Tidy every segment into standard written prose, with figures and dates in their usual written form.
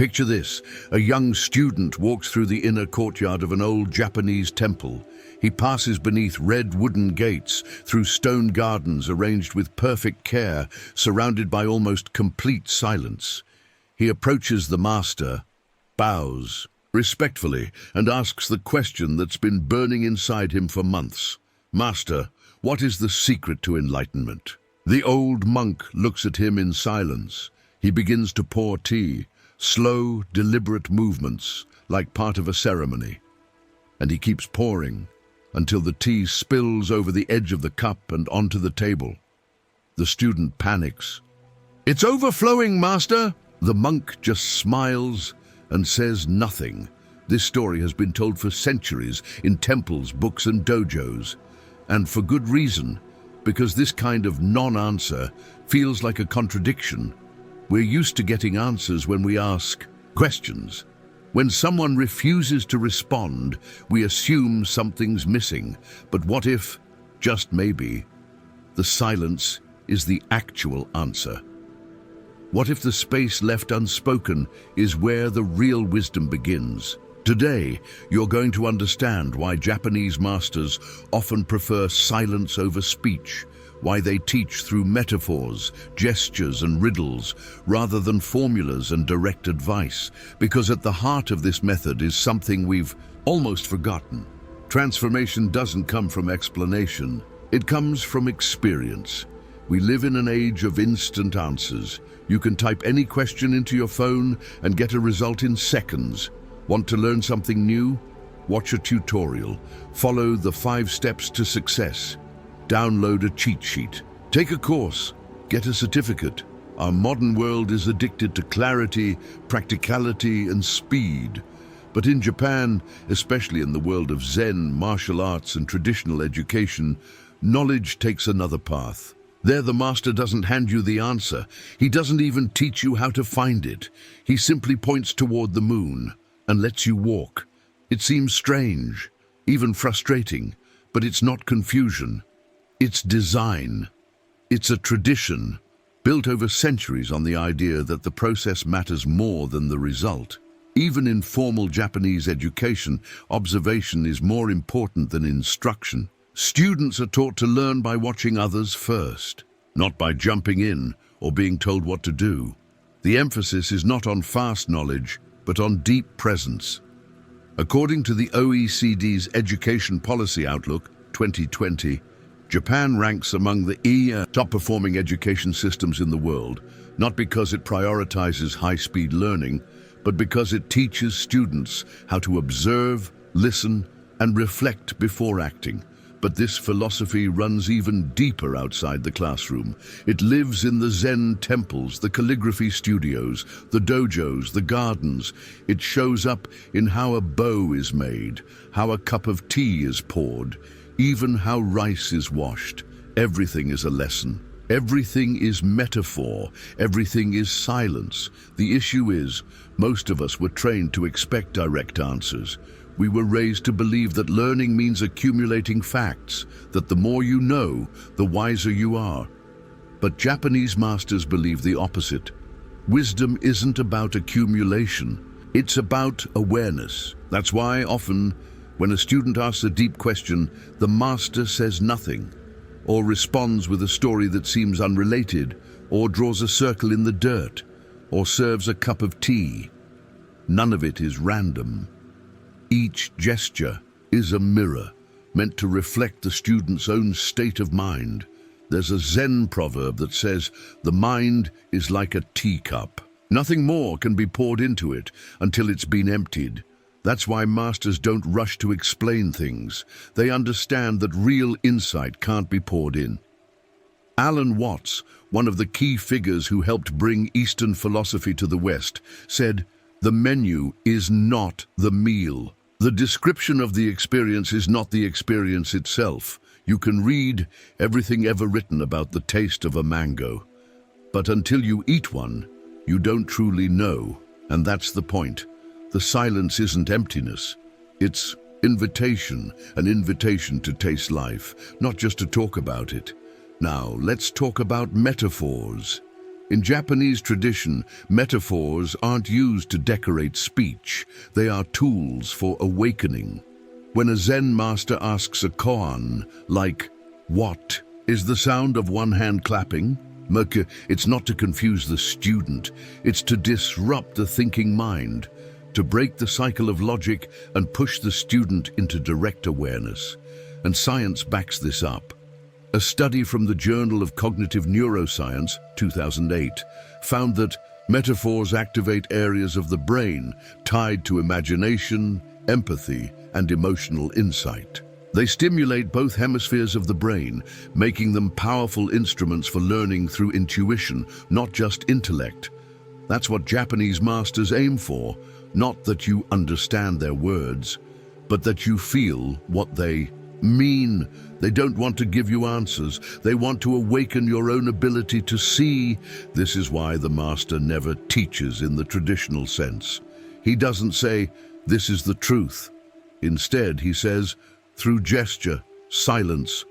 Picture this: a young student walks through the inner courtyard of an old Japanese temple. He passes beneath red wooden gates, through stone gardens arranged with perfect care, surrounded by almost complete silence. He approaches the master, bows respectfully, and asks the question that's been burning inside him for months. "Master, what is the secret to enlightenment?" The old monk looks at him in silence. He begins to pour tea, slow, deliberate movements, like part of a ceremony. And he keeps pouring until the tea spills over the edge of the cup and onto the table. The student panics. "It's overflowing, master!" The monk just smiles and says nothing. This story has been told for centuries in temples, books, and dojos. And for good reason, because this kind of non-answer feels like a contradiction. We're used to getting answers when we ask questions. When someone refuses to respond, we assume something's missing. But what if, just maybe, the silence is the actual answer? What if the space left unspoken is where the real wisdom begins? Today, you're going to understand why Japanese masters often prefer silence over speech, why they teach through metaphors, gestures, and riddles, rather than formulas and direct advice, because at the heart of this method is something we've almost forgotten. Transformation doesn't come from explanation, it comes from experience. We live in an age of instant answers. You can type any question into your phone and get a result in seconds. Want to learn something new? Watch a tutorial. Follow the 5 steps to success. Download a cheat sheet. Take a course. Get a certificate. Our modern world is addicted to clarity, practicality, and speed. But in Japan, especially in the world of Zen, martial arts, and traditional education, knowledge takes another path. There, the master doesn't hand you the answer. He doesn't even teach you how to find it. He simply points toward the moon and lets you walk. It seems strange, even frustrating, but it's not confusion. It's design. It's a tradition built over centuries on the idea that the process matters more than the result. Even in formal Japanese education, observation is more important than instruction. Students are taught to learn by watching others first, not by jumping in or being told what to do. The emphasis is not on fast knowledge, but on deep presence. According to the OECD's Education Policy Outlook 2020, Japan ranks among the top-performing education systems in the world, not because it prioritizes high-speed learning, but because it teaches students how to observe, listen, and reflect before acting. But this philosophy runs even deeper outside the classroom. It lives in the Zen temples, the calligraphy studios, the dojos, the gardens. It shows up in how a bow is made, how a cup of tea is poured, even how rice is washed. Everything is a lesson. Everything is metaphor. Everything is silence. The issue is, most of us were trained to expect direct answers. We were raised to believe that learning means accumulating facts, that the more you know, the wiser you are. But Japanese masters believe the opposite. Wisdom isn't about accumulation, it's about awareness. That's why often, when a student asks a deep question, the master says nothing, or responds with a story that seems unrelated, or draws a circle in the dirt, or serves a cup of tea. None of it is random. Each gesture is a mirror, meant to reflect the student's own state of mind. There's a Zen proverb that says, "The mind is like a teacup. Nothing more can be poured into it until it's been emptied." That's why masters don't rush to explain things. They understand that real insight can't be poured in. Alan Watts, one of the key figures who helped bring Eastern philosophy to the West, said, "The menu is not the meal." The description of the experience is not the experience itself. You can read everything ever written about the taste of a mango, but until you eat one, you don't truly know. And that's the point. The silence isn't emptiness. It's invitation, an invitation to taste life, not just to talk about it. Now, let's talk about metaphors. In Japanese tradition, metaphors aren't used to decorate speech. They are tools for awakening. When a Zen master asks a koan, like, "What is the sound of one hand clapping?" It's not to confuse the student, it's to disrupt the thinking mind, to break the cycle of logic and push the student into direct awareness. And science backs this up. A study from the Journal of Cognitive Neuroscience, 2008, found that metaphors activate areas of the brain tied to imagination, empathy, and emotional insight. They stimulate both hemispheres of the brain, making them powerful instruments for learning through intuition, not just intellect. That's what Japanese masters aim for, not that you understand their words, but that you feel what they mean. They don't want to give you answers. They want to awaken your own ability to see. This is why the master never teaches in the traditional sense. He doesn't say, "This is the truth." Instead, he says, through gesture, silence,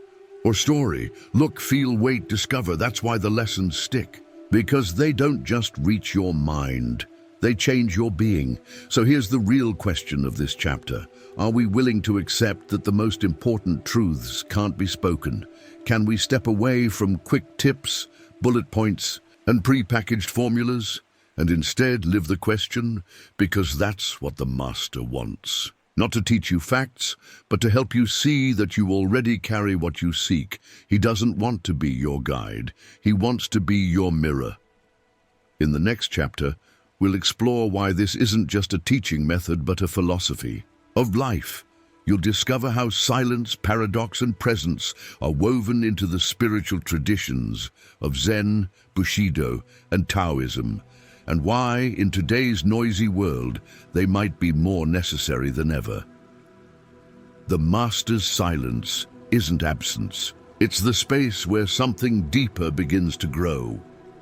or story, look, feel, wait, discover. That's why the lessons stick. Because they don't just reach your mind, they change your being. So here's the real question of this chapter. Are we willing to accept that the most important truths can't be spoken? Can we step away from quick tips, bullet points, and pre-packaged formulas, and instead live the question? Because that's what the master wants. Not to teach you facts, but to help you see that you already carry what you seek. He doesn't want to be your guide. He wants to be your mirror. In the next chapter, we'll explore why this isn't just a teaching method, but a philosophy of life. You'll discover how silence, paradox, and presence are woven into the spiritual traditions of Zen, Bushido, and Taoism, and why, in today's noisy world, they might be more necessary than ever. The master's silence isn't absence. It's the space where something deeper begins to grow.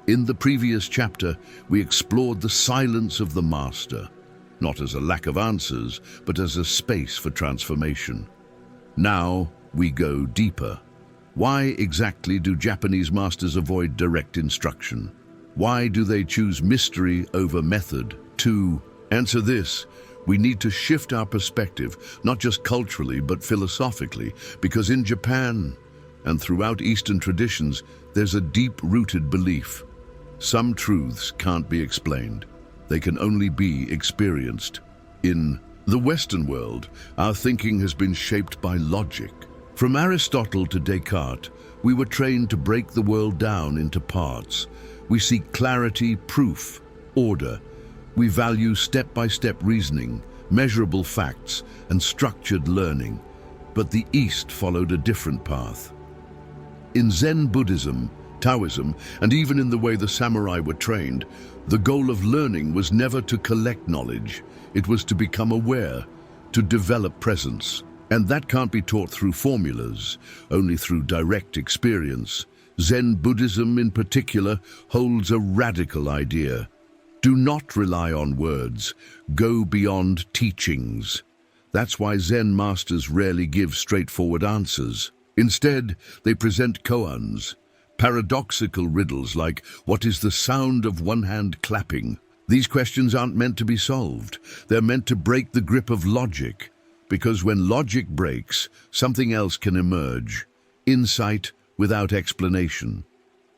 In the previous chapter, we explored the silence of the master, not as a lack of answers, but as a space for transformation. Now we go deeper. Why exactly do Japanese masters avoid direct instruction? Why do they choose mystery over method? To answer this, we need to shift our perspective, not just culturally, but philosophically, because in Japan and throughout Eastern traditions, there's a deep-rooted belief. Some truths can't be explained. They can only be experienced. In the Western world, our thinking has been shaped by logic. From Aristotle to Descartes, we were trained to break the world down into parts. We seek clarity, proof, order. We value step-by-step reasoning, measurable facts, and structured learning. But the East followed a different path. In Zen Buddhism, Taoism, and even in the way the samurai were trained, the goal of learning was never to collect knowledge. It was to become aware, to develop presence. And that can't be taught through formulas, only through direct experience. Zen Buddhism in particular holds a radical idea. Do not rely on words, go beyond teachings. That's why Zen masters rarely give straightforward answers. Instead, they present koans, paradoxical riddles like, what is the sound of one hand clapping? These questions aren't meant to be solved. They're meant to break the grip of logic. Because when logic breaks, something else can emerge. Insight without explanation.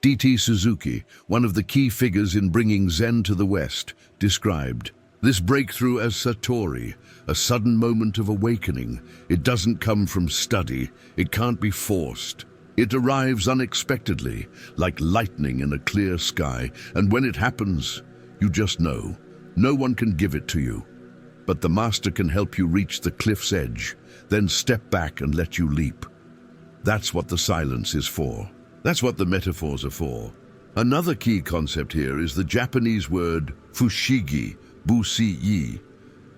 D.T. Suzuki, one of the key figures in bringing Zen to the West, described this breakthrough as satori, a sudden moment of awakening. It doesn't come from study. It can't be forced. It arrives unexpectedly, like lightning in a clear sky, and when it happens, you just know. No one can give it to you. But the master can help you reach the cliff's edge, then step back and let you leap. That's what the silence is for. That's what the metaphors are for. Another key concept here is the Japanese word fushigi, busi-yi.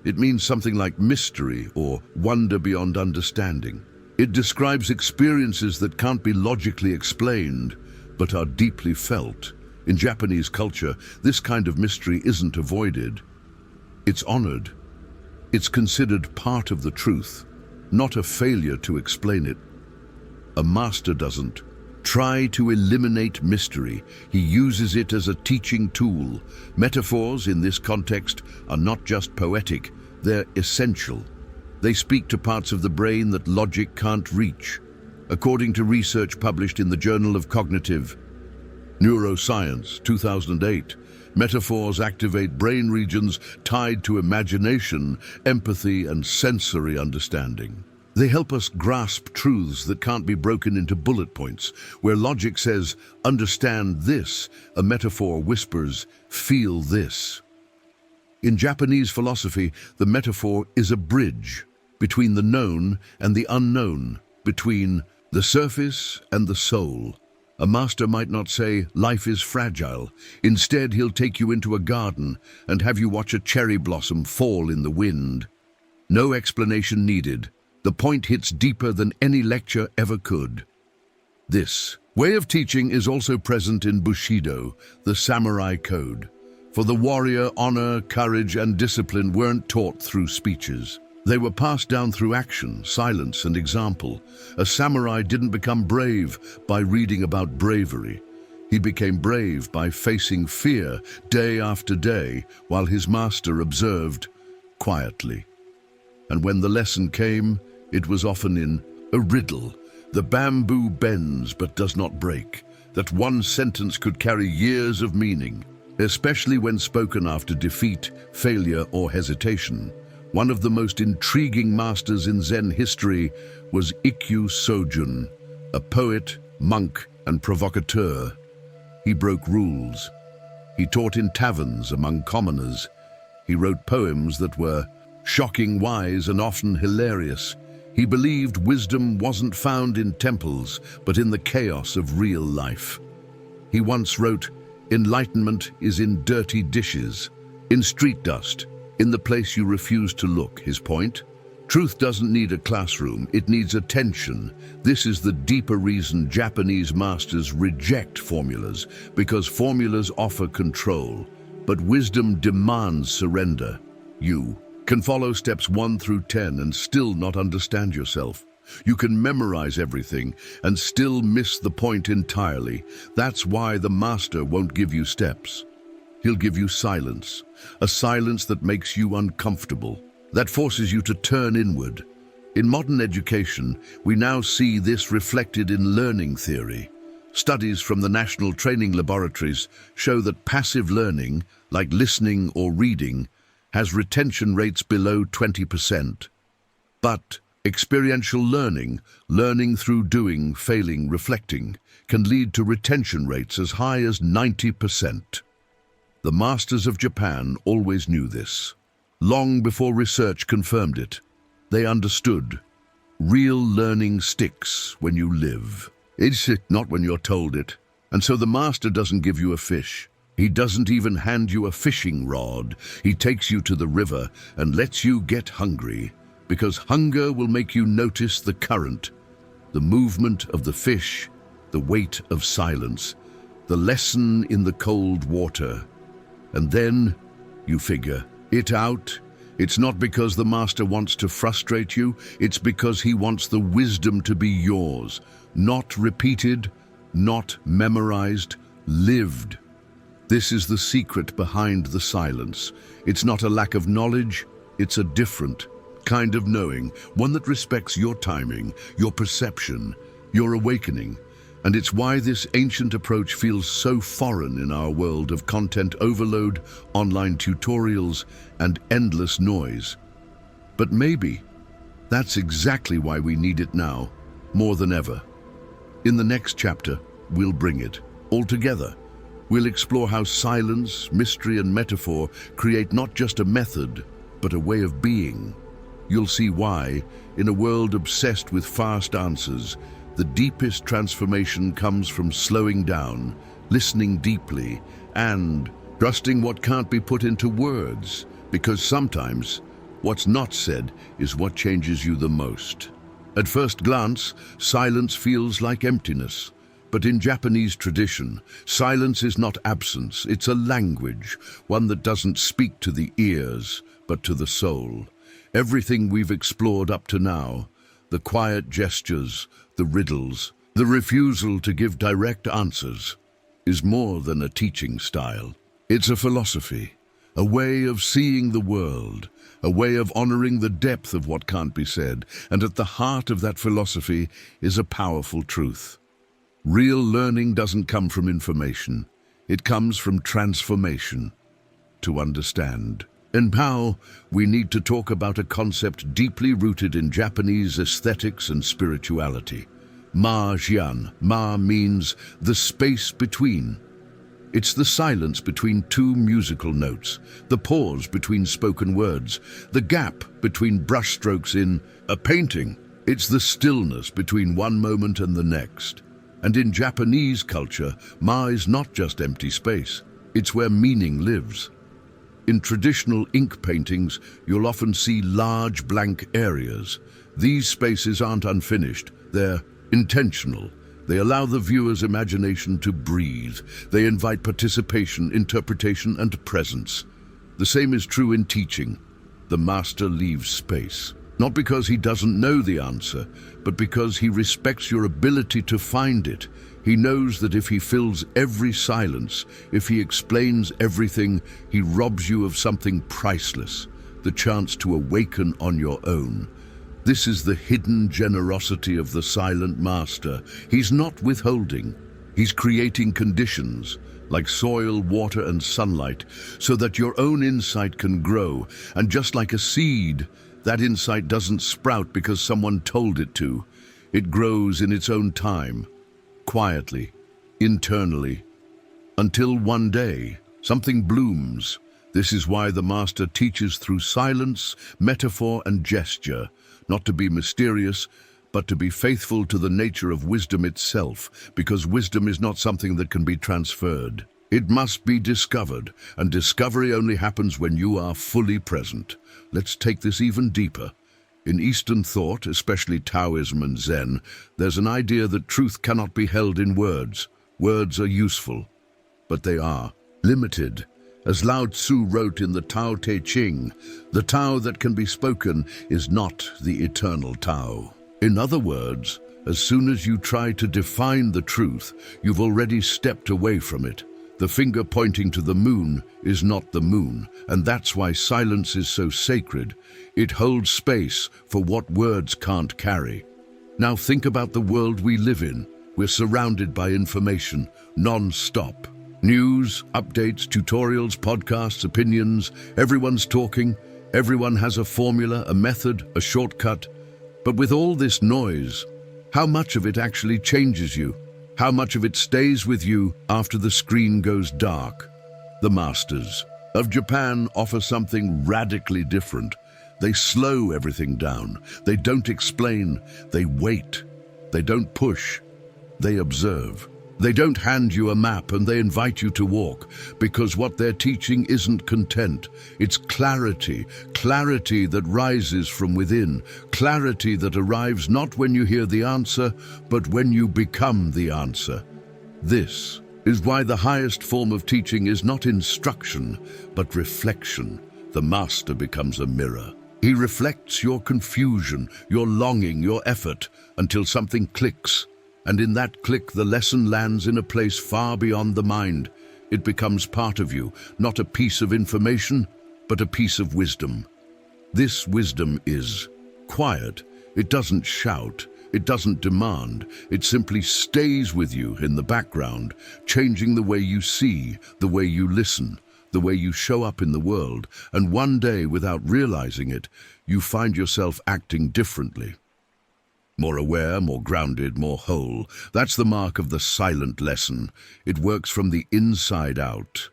It means something like mystery or wonder beyond understanding. It describes experiences that can't be logically explained, but are deeply felt. In Japanese culture, this kind of mystery isn't avoided. It's honored. It's considered part of the truth, not a failure to explain it. A master doesn't try to eliminate mystery. He uses it as a teaching tool. Metaphors in this context are not just poetic, they're essential. They speak to parts of the brain that logic can't reach. According to research published in the Journal of Cognitive Neuroscience, 2008, metaphors activate brain regions tied to imagination, empathy, and sensory understanding. They help us grasp truths that can't be broken into bullet points. Where logic says, understand this, a metaphor whispers, feel this. In Japanese philosophy, the metaphor is a bridge between the known and the unknown, between the surface and the soul. A master might not say, life is fragile. Instead, he'll take you into a garden and have you watch a cherry blossom fall in the wind. No explanation needed. The point hits deeper than any lecture ever could. This way of teaching is also present in Bushido, the samurai code. For the warrior, honor, courage, and discipline weren't taught through speeches. They were passed down through action, silence, and example. A samurai didn't become brave by reading about bravery. He became brave by facing fear day after day while his master observed quietly. And when the lesson came, it was often in a riddle. The bamboo bends but does not break. That one sentence could carry years of meaning, especially when spoken after defeat, failure, or hesitation. One of the most intriguing masters in Zen history was Ikkyu Sojun, a poet, monk, and provocateur. He broke rules. He taught in taverns among commoners. He wrote poems that were shocking, wise, and often hilarious. He believed wisdom wasn't found in temples, but in the chaos of real life. He once wrote, "Enlightenment is in dirty dishes, in street dust, in the place you refuse to look." His point? Truth doesn't need a classroom, it needs attention. This is the deeper reason Japanese masters reject formulas, because formulas offer control, but wisdom demands surrender. You can follow steps 1 through 10 and still not understand yourself. You can memorize everything and still miss the point entirely. That's why the master won't give you steps. He'll give you silence, a silence that makes you uncomfortable, that forces you to turn inward. In modern education, we now see this reflected in learning theory. Studies from the National Training Laboratories show that passive learning, like listening or reading, has retention rates below 20%. But experiential learning, learning through doing, failing, reflecting, can lead to retention rates as high as 90%. The masters of Japan always knew this. Long before research confirmed it, they understood. Real learning sticks when you live. It's not when you're told it. And so the master doesn't give you a fish. He doesn't even hand you a fishing rod. He takes you to the river and lets you get hungry, because hunger will make you notice the current, the movement of the fish, the weight of silence, the lesson in the cold water. And then you figure it out. It's not because the master wants to frustrate you, it's because he wants the wisdom to be yours, not repeated, not memorized, lived. This is the secret behind the silence. It's not a lack of knowledge, it's a different kind of knowing, one that respects your timing, your perception, your awakening. And it's why this ancient approach feels so foreign in our world of content overload, online tutorials, and endless noise. But maybe that's exactly why we need it now, more than ever. In the next chapter, we'll bring it all together. We'll explore how silence, mystery, and metaphor create not just a method, but a way of being. You'll see why, in a world obsessed with fast answers, the deepest transformation comes from slowing down, listening deeply, and trusting what can't be put into words, because sometimes what's not said is what changes you the most. At first glance, silence feels like emptiness. But in Japanese tradition, silence is not absence, it's a language, one that doesn't speak to the ears, but to the soul. Everything we've explored up to now, the quiet gestures, the riddles, The refusal to give direct answers is more than a teaching style. It's a philosophy, a way of seeing the world, a way of honoring the depth of what can't be said, and at the heart of that philosophy is a powerful truth. Real learning doesn't come from information, it comes from transformation. To understand. In Pao, we need to talk about a concept deeply rooted in Japanese aesthetics and spirituality. Ma-jian. Ma means the space between. It's the silence between two musical notes, the pause between spoken words, the gap between brushstrokes in a painting. It's the stillness between one moment and the next. And in Japanese culture, Ma is not just empty space. It's where meaning lives. In traditional ink paintings, you'll often see large blank areas. These spaces aren't unfinished, they're intentional. They allow the viewer's imagination to breathe. They invite participation, interpretation, and presence. The same is true in teaching. The master leaves space. Not because he doesn't know the answer, but because he respects your ability to find it. He knows that if he fills every silence, if he explains everything, he robs you of something priceless, the chance to awaken on your own. This is the hidden generosity of the silent master. He's not withholding. He's creating conditions, like soil, water, and sunlight, so that your own insight can grow. And just like a seed, that insight doesn't sprout because someone told it to. It grows in its own time, quietly, internally, until one day, something blooms. This is why the master teaches through silence, metaphor, and gesture, not to be mysterious, but to be faithful to the nature of wisdom itself, because wisdom is not something that can be transferred. It must be discovered, and discovery only happens when you are fully present. Let's take this even deeper. In Eastern thought, especially Taoism and Zen, there's an idea that truth cannot be held in words. Words are useful, but they are limited. As Lao Tzu wrote in the Tao Te Ching, the Tao that can be spoken is not the eternal Tao. In other words, as soon as you try to define the truth, you've already stepped away from it. The finger pointing to the moon is not the moon, and that's why silence is so sacred. It holds space for what words can't carry. Now think about the world we live in. We're surrounded by information, non-stop. News, updates, tutorials, podcasts, opinions. Everyone's talking. Everyone has a formula, a method, a shortcut. But with all this noise, how much of it actually changes you? How much of it stays with you after the screen goes dark? The masters of Japan offer something radically different. They slow everything down. They don't explain. They wait. They don't push. They observe. They don't hand you a map and they invite you to walk, because what they're teaching isn't content. It's clarity, clarity that rises from within, clarity that arrives not when you hear the answer, but when you become the answer. This is why the highest form of teaching is not instruction, but reflection. The master becomes a mirror. He reflects your confusion, your longing, your effort, until something clicks. And in that click, the lesson lands in a place far beyond the mind. It becomes part of you, not a piece of information, but a piece of wisdom. This wisdom is quiet. It doesn't shout. It doesn't demand. It simply stays with you in the background, changing the way you see, the way you listen, the way you show up in the world. And one day, without realizing it, you find yourself acting differently. More aware, more grounded, more whole. That's the mark of the silent lesson. It works from the inside out.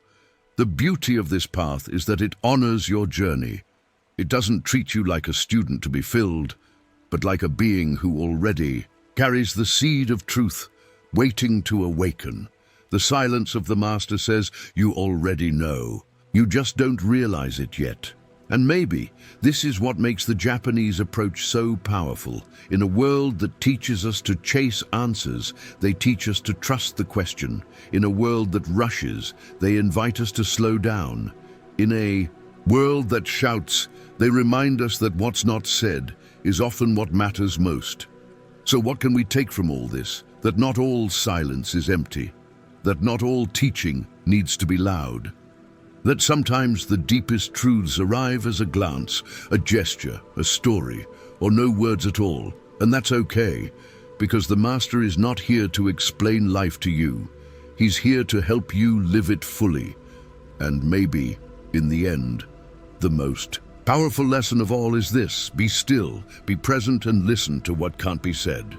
The beauty of this path is that it honors your journey. It doesn't treat you like a student to be filled, but like a being who already carries the seed of truth, waiting to awaken. The silence of the master says, you already know. You just don't realize it yet. And maybe this is what makes the Japanese approach so powerful. In a world that teaches us to chase answers, they teach us to trust the question. In a world that rushes, they invite us to slow down. In a world that shouts, they remind us that what's not said is often what matters most. So what can we take from all this? that not all silence is empty, that not all teaching needs to be loud, that sometimes the deepest truths arrive as a glance, a gesture, a story, or no words at all, and that's okay, because the Master is not here to explain life to you. He's here to help you live it fully, and maybe, in the end, the most powerful lesson of all is this: be still, be present, and listen to what can't be said.